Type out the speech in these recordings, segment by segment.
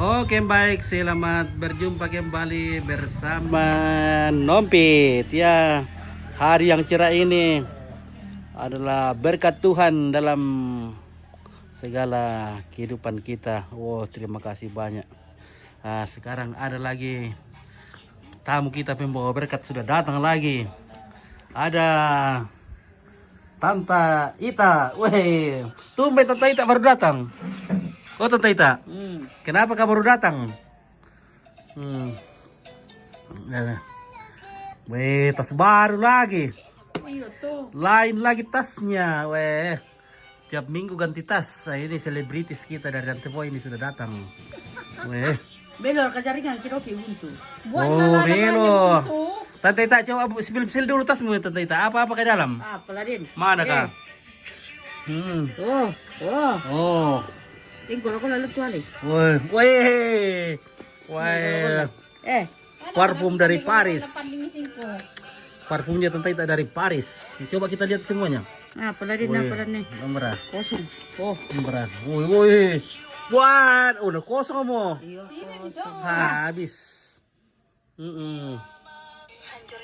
Oke baik, selamat berjumpa kembali bersama Nompit ya. Hari yang cerah ini adalah berkat Tuhan dalam segala kehidupan kita. Wow, terima kasih banyak. Nah, sekarang ada lagi tamu kita pembawa berkat sudah datang lagi. Ada Tante Ita. Weh, tumben Tante Ita baru datang. Oh Tante Ita, kenapa kamu baru datang? Nah. Weh, tas baru lagi. Iya tuh. Lain lagi tasnya. Weh, tiap minggu ganti tas. Nah, ini selebritis kita dari Antepoi ini sudah datang. Weh. Belor ke jaringan kira buntu. Buat Oh, Melo. buntu. Tante Ita, coba spill dulu tasmu Tante Ita. Apa ke dalam? Apa Ladin? Mana kah? Oh, oh. Oh. Tinggal aku lalu tuh alis. Weh, weh. Weh. Parfum dari Paris. Parfumnya Tante Ita dari Paris. Coba kita lihat semuanya. Apa Ladin? Apa Ladin? Nomor. Kosong. Oh. Nomor. Woi, woi. Buat, udah kosong mo. Iya, kosong. Habis.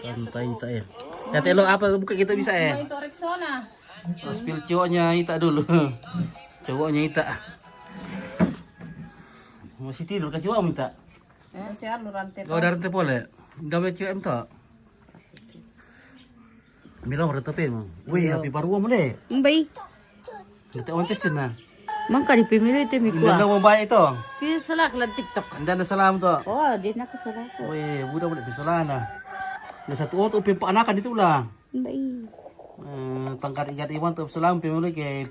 Tante Ita ya. Kata lo apa buka kita bisa ya? Itu Rexona. Spill cowoknya Ita dulu. Cowoknya Ita. Masih tidur ke cowok minta. Saya lu rantai. Kau dari boleh. Dah baca minta. Mira orang tapi mo. Wih, api baru mo le. Mbay. Kita orang tesin na. Mangka di pemilih itu Hindi mikwa. na mo ba ito? Kaya salak lang TikTok. Hindi na salam to. Oh, di na ko salak ko. Wih, budak boleh bisa na. Na satu orang tu pimpanakan itu lah. Mbay. Tangkar ikat iwan tu salam pemulai ke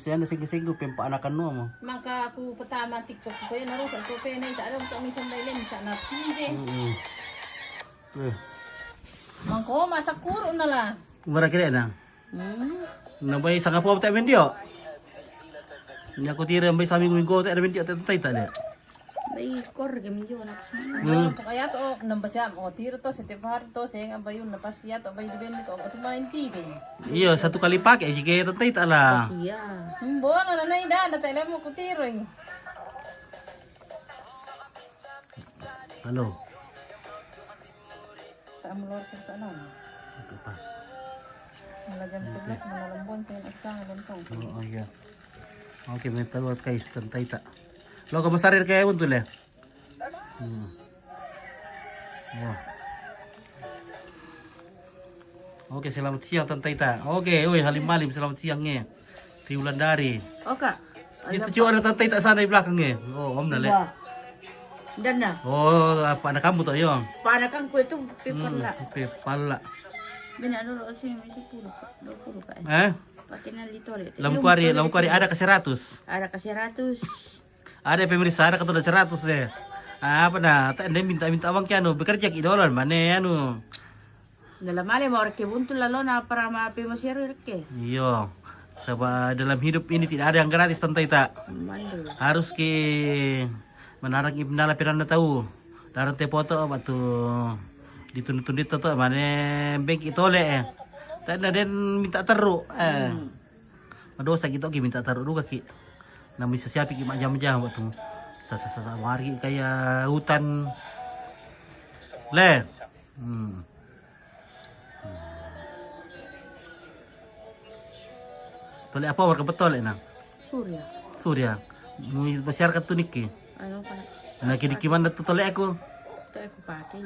saya na sige-sige pimpanakan no mo. Maka aku pertama TikTok ko yun naros ako pa na ita alam kami sandali lang sa napide. Mangko masakuro na la. Umara kira na. Nabay sa kapo ta mendio. Nya ko tira mbay sa minggo ta mendio ta tayta. Mbay, kor game yun ako sa. Ano po kaya to nambasya mo tiro to sa tibhar to sa abayun na pastiya to abay diben ko at malintibe. Iya, satu kali pakai jika tayta lah. Iya. Bo na nanay da na tayo mo ko tiro. Halo. Taam lor ko sa ano. Malagyan sa blas malambon kaya at sa lontong. Oh iya. Oke, minta buat kay tayta. Lo kamu sarir kaya untuk le. Oh. Oke, selamat siang Tante Ita. Oke, woi Halim Malim selamat siangnya. Di Wulandari. Oka. Itu cuma ada Tante Ita sana di belakangnya. Oh, Om Nale. Dan na. Oh, apa anak kamu tuh, yo? Panakan ko ito, paper la. Pala. Binano ro kasi may puro pa. Eh? Pati na dito ulit. Lampuari ada ke 100. Ada kasi 100. Ada pemirsa ada katulad 100 eh. Apa na? Anda minta uang kaya bekerja ki dolar mana anu. Nalamali mo orke buntu lalo na para maapi mo siya rike. Iyo. Sebab dalam hidup ini tidak ada yang gratis Tante Ita. Mandul. Harus ki menarang ibnala piranda tahu. Daran te foto batu ditundit to mana bank itole eh. Tanda den minta taruh madosa gitu ki minta taruh juga ki. Na bisa siapi ki jam-jam waktu sa hari kayak hutan le. Tole apa warga betul na? Surya. Surya. Mui masyarakat tunik ki. Ano pa? Nah kini gimana tuh tole aku? Ito ako pakai.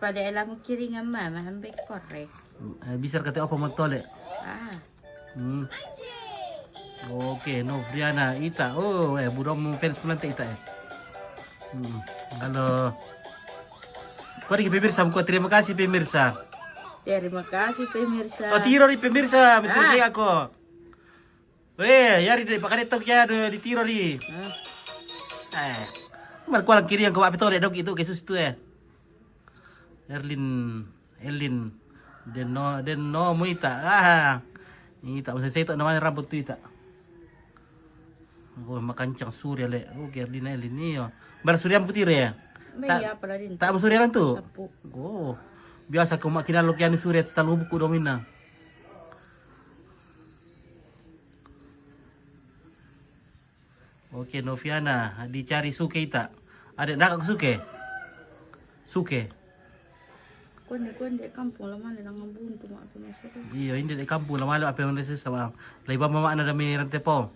Pada alam kiri nga mama, ambek korek. Bisa kata apa mau tole? Oke, Novriana Ita. Oh, budak mau fans pelantik Ita ya. Kalau Mari pemirsa, terima kasih pemirsa. Terima kasih pemirsa. Oh, tiro nih pemirsa, betul sih aku. Weh, yari deh pakai tok ya di tiro di. Mal kualang kiri yang kau betul dok itu kesus itu ya. Elin, den no mo Ita. Ita masih saya tak namanya rambut tu Ita. Oh, makancang Surya le. Oh, Erlin ini yo. Bar Surya putih ya. May pala din. Tak Surya lang tu. Tapo. Oh. Biasa kau mak kinalok yan ni Surya sa talubok ko domina. Oke, Noviana, dicari Suke ita. Ada nak Suke? Suke. Kundi kampung lama nang buntu mak masir. Iya, hindi di kampung lamalo apa yang nasa sama. Lai ba mama na dami rante po.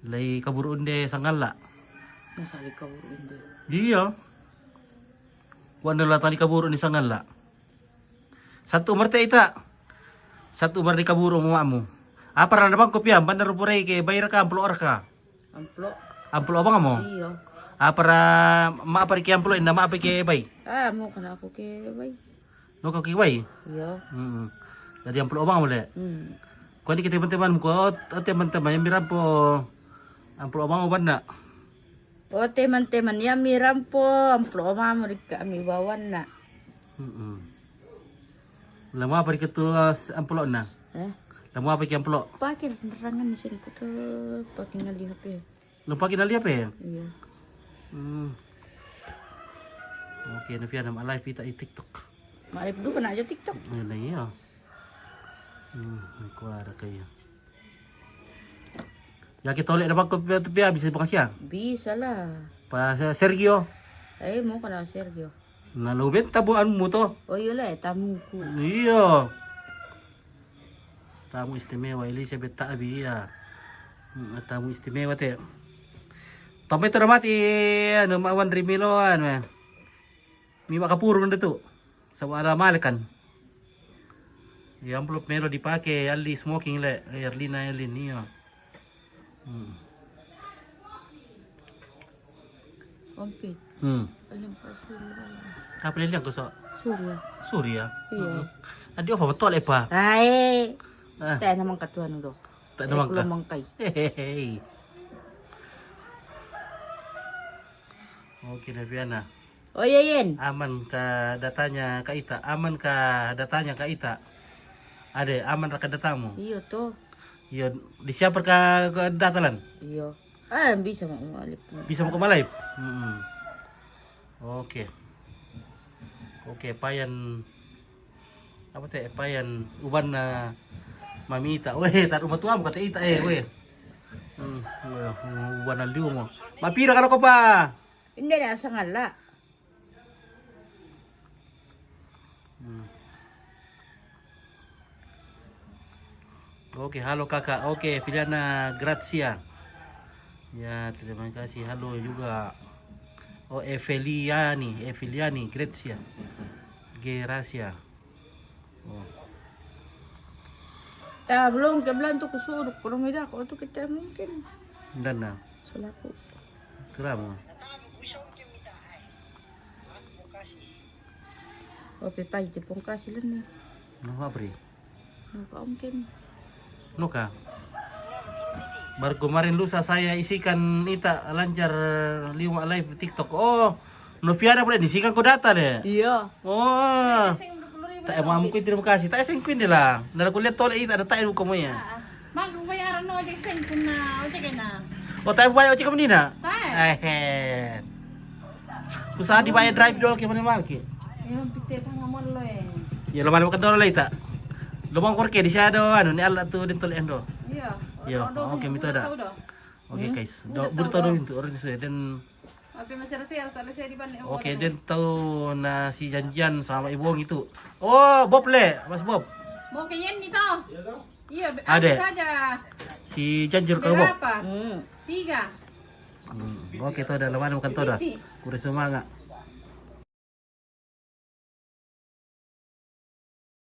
Lai kaburu unde sangala. Nasali ka buro hindi. Iya. Wala la tali kaburu ni sangala. Satu umar te ita. Satu umar di kaburu mo amo. Apa na bang kopya bandar pure ke bayar ka amplo ka. Amplo. Amplo abang mo. Iyo. Apa maapa ki amplo inda maapa ki bay. Mo kana ako ke bay. No ka ki bay. Iyo. Jadi amplo abang mo le. Kung di kita teman-teman ko, teman-teman yang miram po amplo abang mo na. O teman-teman ya miram po amplo mamo ri kami bawan na. Lama apa di ketu amplo na. Lama apa ki amplo. Pakir nerangan ni sini ko pakai ngali HP. Lupa kita lihat apa ya? Iya. Oke, na fiya na live kita di TikTok. Malip du kana aja TikTok. Yun na iya. Kuara kayo. Ya kita oleh dapat kopi piya bisa bukan siya. Bisa lah. Pa Sergio. Mo kana Sergio. Nalubit tabuan mo to. Oh iya lah tamu ku. Iya. Tamu istimewa Elizabeth Taabi ya. Tamu istimewa te. Tomay to naman ano mawan rimilo ano. May makapuro na dito. Sa wala malikan. Yung envelope mero dipake ali smoking le. Erlina Elin niyo. Ompit. Alam pa Surya. Apa lilang ko sa Surya. Surya? Iya. Adi apa betul pa? Ay. Ah. Tayo naman katuan do. Tak naman ka. Mangkay. Hehehe. Oke, Deviana. Oh iya yen. Aman ka datanya ka ita. Aman ka datanya ka ita. Ade, aman ra ka datamu. Iyo to. Iya, disiapar ka datalan. Iyo. Bisa mo umalip. Bisa mo kumalay. Oke. Oke, payan apa teh? Payan uban na mamita. Weh, tar umatua mo kata ita weh. Uban na liu mo. Mapira ka na ko pa. Hindi na sa ngala. Oke, halo kakak. Oke, Filiana Grazia. Ya, terima kasih. Halo juga. Oh, Eveliani, Grazia. Gracia. Oh. Belum tuh kusuruk. Kurang beda kok tuh kita mungkin. Dan na. Selaku. Keramo. O pepay di pong kasilan ni. No, abri. No kaumkin. No ka. Baru kemarin lusa saya isikan ita lancar 5 live TikTok. Oh, Noviana boleh isikan ko data deh. Iya. Oh. Tak emang ko terima kasih. Tak sing kuin nila. Nala ko lihat tole ita ada tayo ko mo ya. Magbayaran no di send ko na o sige na. Oh, tayo bayar oci kamu nina. Tay. Kusa di bayar drive dol ke mana malki. Yung pitit ang amon lo eh. Ya lo mana makan dol ita. Lomang korke di shadow anu ni Allah tu den tole endo. Iya. Yo, oke mito ada. Oke guys. Buru tahu itu orang itu dan Tapi masih rasa salah saya di ban. oke dan tahu na si Janjian sama Ibuong itu. Oh, Bob le, Mas Bob. Mau kayak nito. Iya, Ada. saja. Si Janjur ke Bob. Berapa? 3. Oke, itu ada lemana makan to dah. Kurang semangat.